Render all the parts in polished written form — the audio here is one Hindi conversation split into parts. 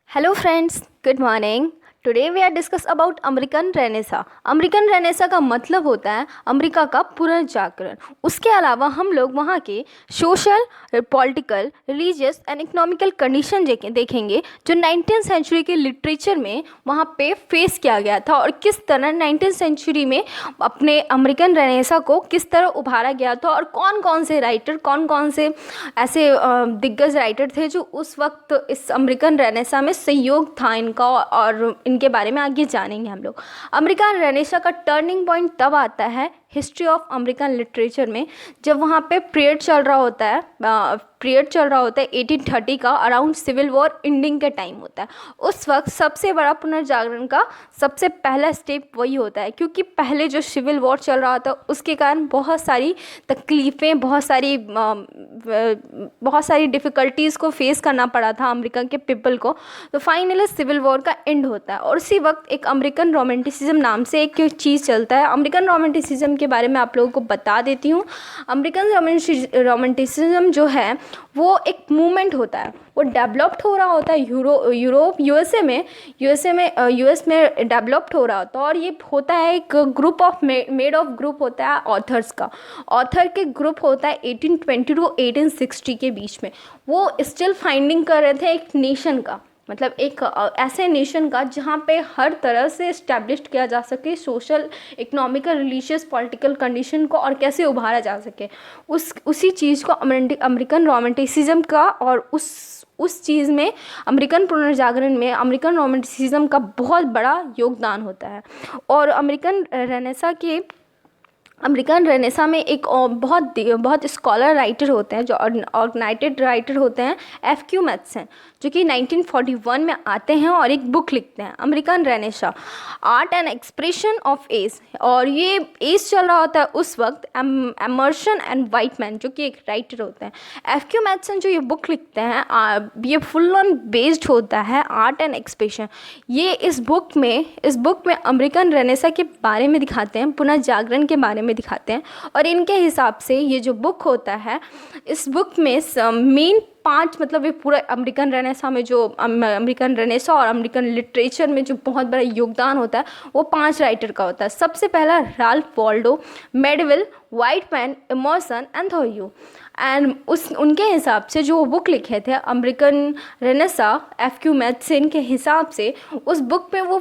Hello friends, good morning. Today we are discuss about American renaissance. American renaissance का मतलब होता है अमेरिका का पुनर्जागरण। उसके अलावा हम लोग वहाँ के social, political, religious and economical condition देखेंगे जो 19th सेंचुरी के लिटरेचर में वहाँ पे फेस किया गया था और किस तरह 19th सेंचुरी में अपने अमेरिकन रेनेसा को किस तरह उभारा गया था और कौन कौन से राइटर, कौन कौन से ऐसे दिग्गज राइटर थे जो उस वक्त इस अमेरिकन रेनेसा में सहयोग था इनका, और इनके बारे में आगे जानेंगे हम लोग। अमेरिकन रेनेसा का टर्निंग पॉइंट तब आता है हिस्ट्री ऑफ अमेरिकन लिटरेचर में, जब वहाँ पे पीरियड चल रहा होता है 1830 का, अराउंड सिविल वॉर एंडिंग का टाइम होता है। उस वक्त सबसे बड़ा पुनर्जागरण का सबसे पहला स्टेप वही होता है, क्योंकि पहले जो सिविल वॉर चल रहा था उसके कारण बहुत सारी तकलीफ़ें, बहुत सारी डिफ़िकल्टीज़ को फेस करना पड़ा था अमेरिका के पीपल को। तो फाइनली सिविल वॉर का एंड होता है और उसी वक्त एक अमेरिकन रोमांटिसिज्म नाम से एक चीज़ चलता है। अमेरिकन रोमांटिसिज्म के बारे में आप लोगों को बता देती हूँ। अमेरिकन रोमांटिसिज्म जो है वो एक मूवमेंट होता है, वो डेवलप्ड हो रहा होता है यूरोप यूएस में डेवलप्ड हो रहा होता है। और ये होता है एक group of made of group होता है ऑथर्स का। ऑथर के ग्रुप होता है 1820 टू 1860 के बीच में। वो स्टिल फाइंडिंग कर रहे थे एक नेशन का, मतलब एक ऐसे नेशन का जहाँ पे हर तरह से इस्टेब्लिश किया जा सके social, economical, religious, political condition को, और कैसे उभारा जा सके उसी चीज़ को अमेरिकन रोमांटिसिज्म का, और उस चीज़ में अमेरिकन पुनर्जागरण में अमेरिकन रोमांटिसिज्म का बहुत बड़ा योगदान होता है। और अमेरिकन रेनेसा में एक बहुत स्कॉलर राइटर होते हैं, जो ऑर्गेनाइटेड राइटर होते हैं, एफ.क्यू. मैथसन, जो कि 1941 में आते हैं और एक बुक लिखते हैं American renaissance, art and expression of age. और ये एज चल रहा होता है उस वक्त, एमर्सन एंड वाइटमैन, जो कि एक राइटर होते हैं। एफ.क्यू. मैथसन जो ये बुक लिखते हैं, ये फुल ऑन बेस्ड होता है आर्ट एंड एक्सप्रेशन। ये इस बुक में अमेरिकन रेनेसा के बारे में दिखाते हैं, पुनर्जागरण के बारे में दिखाते हैं। और इनके हिसाब से ये जो बुक होता है, इस बुक में मेन 5, मतलब ये पूरा अमेरिकन रेनेसा में जो अमेरिकन रेनेसा और अमेरिकन लिटरेचर में जो बहुत बड़ा योगदान होता है वो 5 राइटर का होता है। सबसे पहला Ralph Waldo, Melville, Whitman, Emerson and Thoreau. And उनके हिसाब से जो बुक लिखे थे अमेरिकन रेनेसा, एफ.क्यू. मैथसन के हिसाब से, उस बुक में वो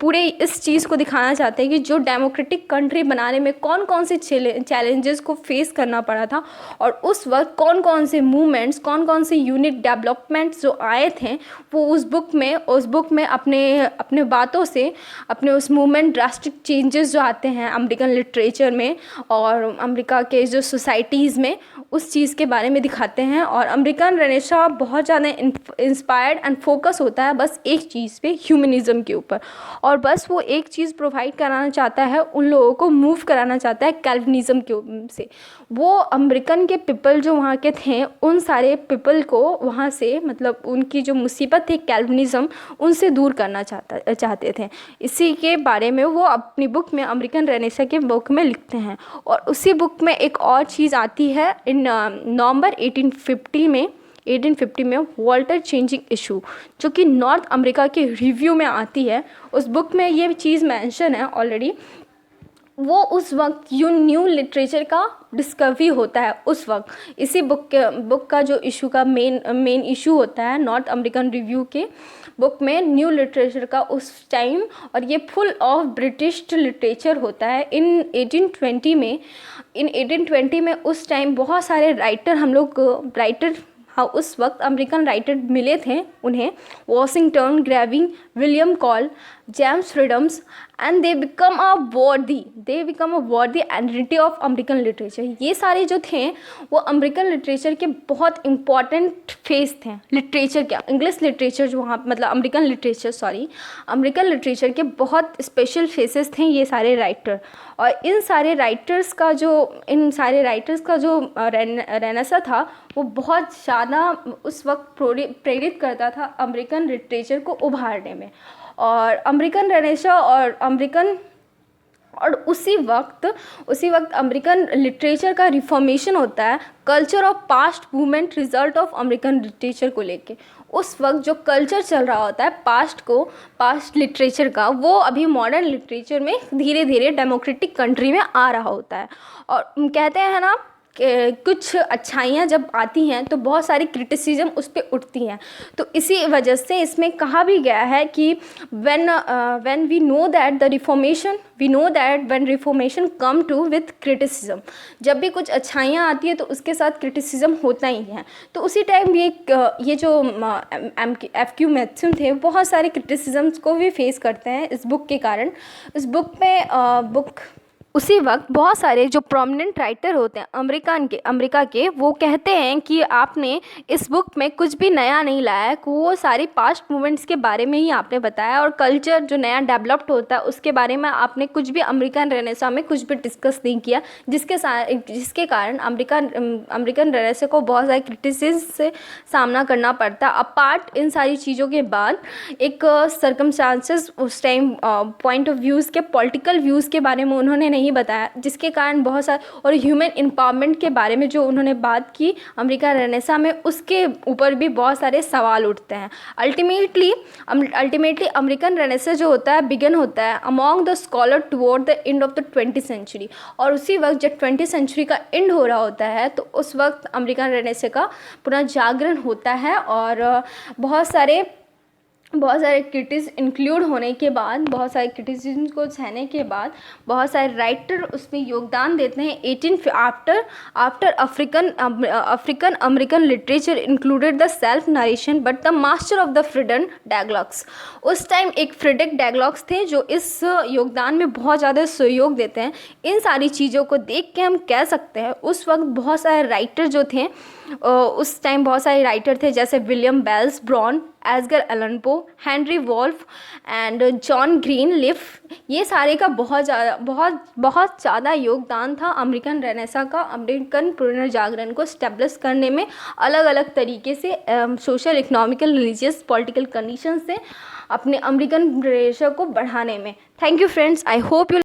पूरे इस चीज़ को दिखाना चाहते हैं कि जो डेमोक्रेटिक कंट्री बनाने में कौन कौन से चैलेंजेस को फेस करना पड़ा था, और उस वक्त कौन कौन से मूवमेंट्स, कौन कौन से यूनिक डेवलपमेंट्स जो आए थे, वो उस बुक में अपने बातों से, अपने उस मूवमेंट, ड्रास्टिक चेंजेस जो आते हैं अमेरिकन लिटरेचर में और अमेरिका के जो सोसाइटीज़ में, उस चीज़ के बारे में दिखाते हैं। और अमेरिकन रेनेसा बहुत ज़्यादा इंस्पायर्ड एंड फोकस होता है बस एक चीज़ पे, ह्यूमनिज़म के ऊपर। और बस वो एक चीज़ प्रोवाइड कराना चाहता है, उन लोगों को मूव कराना चाहता है कैल्विनिज़म के से। वो अमेरिकन के पीपल जो वहाँ के थे, उन सारे पीपल को वहाँ से, मतलब उनकी जो मुसीबत थी कैल्विनिज़म, उनसे दूर करना चाहते थे। इसी के बारे में वो अपनी बुक में, अमेरिकन रेनेसा के बुक में लिखते हैं। और उसी बुक में एक और चीज़ आती है इन नवंबर 1850 में वाल्टर चेंजिंग इशू, जो कि नॉर्थ अमेरिका के रिव्यू में आती है। उस बुक में ये चीज़ मेंशन है ऑलरेडी। वो उस वक्त न्यू लिटरेचर का डिस्कवरी होता है उस वक्त। इसी बुक का जो इशू का मेन इशू होता है नॉर्थ अमेरिकन रिव्यू के बुक में, न्यू लिटरेचर का उस टाइम। और ये फुल ऑफ ब्रिटिश लिटरेचर होता है इन 1820 में। उस टाइम बहुत सारे राइटर, हाँ, उस वक्त अमेरिकन राइटर मिले थे उन्हें, वॉशिंगटन, ग्रेविंग, विलियम कॉल, जेम्स फ्रीडम्स, and they become a worthy identity of American literature. ये सारे जो थे वो अमेरिकन लिटरेचर के बहुत इंपॉर्टेंट फेस थे। लिटरेचर क्या, इंग्लिश लिटरेचर जो वहाँ, मतलब अमेरिकन लिटरेचर के बहुत स्पेशल फेसेस थे ये सारे राइटर। और इन सारे राइटर्स का जो रेनेसा था, वो बहुत ज़्यादा उस वक्त प्रेरित करता था अमेरिकन लिटरेचर को उभारने में। और अमेरिकन रेनेसा और अमेरिकन और उसी वक्त अमेरिकन लिटरेचर का रिफॉर्मेशन होता है, culture of past movement result of American literature को लेके। उस वक्त जो कल्चर चल रहा होता है पास्ट लिटरेचर का, वो अभी मॉडर्न लिटरेचर में धीरे धीरे डेमोक्रेटिक कंट्री में आ रहा होता है। और कहते हैं ना कि कुछ अच्छाइयाँ जब आती हैं तो बहुत सारी क्रिटिसिज्म उस पर उठती हैं। तो इसी वजह से इसमें कहा भी गया है कि when we know that the reformation we know that when reformation come to with criticism, जब भी कुछ अच्छाइयाँ आती है तो उसके साथ क्रिटिसिज्म होता ही है। तो उसी टाइम ये जो FQ मैथ्यूम थे बहुत सारे क्रिटिसिज्म्स को भी फेस करते हैं इस बुक के कारण। इस बुक उसी वक्त बहुत सारे जो प्रोमिनेंट राइटर होते हैं अमेरिका के वो कहते हैं कि आपने इस बुक में कुछ भी नया नहीं लाया है, वो सारी पास्ट मूवमेंट्स के बारे में ही आपने बताया, और कल्चर जो नया डेवलप्ड होता है उसके बारे में आपने कुछ भी अमेरिकन रेनेसा में कुछ भी डिस्कस नहीं किया, जिसके कारण अमेरिकन रेनेसा को बहुत सारे क्रिटिसिज्म से सामना करना पड़ता है। अपार्ट इन सारी चीज़ों के बाद एक सर्कमस्टांसेस उस टाइम पॉइंट ऑफ व्यूज़ के पॉलिटिकल व्यूज़ के बारे में उन्होंने नहीं बताया, जिसके कारण बहुत सारे, और ह्यूमन एम्पावरमेंट के बारे में जो उन्होंने बात की अमेरिका रेनेसा में, उसके ऊपर भी बहुत सारे सवाल उठते हैं। अल्टीमेटली अमेरिकन रेनेसा जो होता है बिगन होता है among the scholar toward the end of the 20th century, और उसी वक्त जब 20th सेंचुरी का एंड हो रहा होता है तो उस वक्त अमेरिकन रेनेसा का पुनः जागरण होता है। और बहुत सारे क्रिटिक्स इंक्लूड होने के बाद, बहुत सारे क्रिटिसिज्म को सहने के बाद बहुत सारे राइटर उसमें योगदान देते हैं। After African American literature included the self narration but the master of the freedom dialogues. उस टाइम एक फ्रेडरिक डैगलॉग्स थे जो इस योगदान में बहुत ज़्यादा सहयोग देते हैं। इन सारी चीज़ों को देख के हम कह सकते हैं उस वक्त बहुत सारे राइटर जो थे, उस टाइम बहुत सारे राइटर थे जैसे William Wells Brown, Edgar Allan Poe, Henry Wolf and John Greenleaf. ये सारे का बहुत ज़्यादा योगदान था अमेरिकन रेनेसा का, अमेरिकन पुनर्जागरण को स्टेब्लिश करने में, अलग अलग तरीके से social, economical, religious, political condition से अपने अमेरिकन रेनेसा को बढ़ाने में। Thank you friends, I hope you